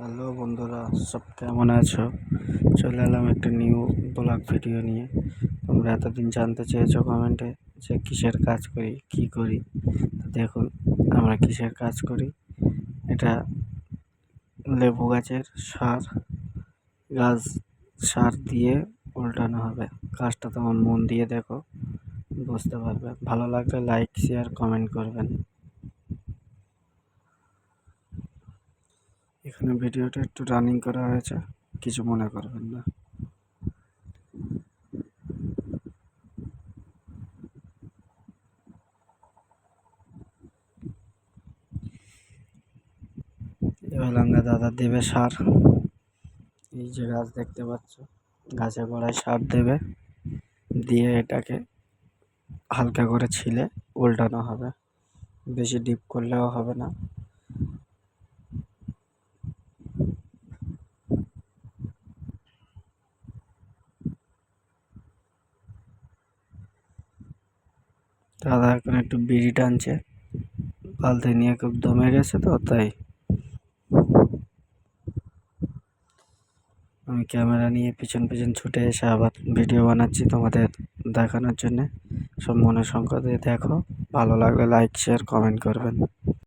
Hello বন্ধুরা, সব কেমন আছো? চলে এলাম একটা নিউ ব্লগ ভিডিও নিয়ে। তোমরা এতদিন জানতে চেয়েছো কমেন্টে যে কিসের কাজ করি, কি করি। তো দেখুন আমরা কিসের কাজ করি। এটা লেবু গাছের গাছ সার দিয়ে উল্টানো হবে। কাজটা তোমার মন দিয়ে দেখো, বুঝতে পারবে। ভালো লাগলে লাইক, শেয়ার, কমেন্ট করবেন। এখানে ভিডিওটা একটু রানিং করা হয়েছে, কিছু মনে করবেন না। এবার দাদা দেবে সার। এই যে গাছ দেখতে পাচ্ছ, গাছের গোড়ায় সার দেবে, দিয়ে এটাকে হালকা করে ছিলে উল্টানো হবে। বেশি ডিপ করলেও হবে না। দাদা এখন একটু বিড়ি টানছে, বালতি নিয়ে খুব দমে গেছে, তো তাই আমি ক্যামেরা নিয়ে পিছন পিছন ছুটে এসে আবার ভিডিও বানাচ্ছি তোমাদের দেখানোর জন্যে। সব মনের সংকট দিয়ে দেখো, ভালো লাগলে লাইক, শেয়ার, কমেন্ট করবেন।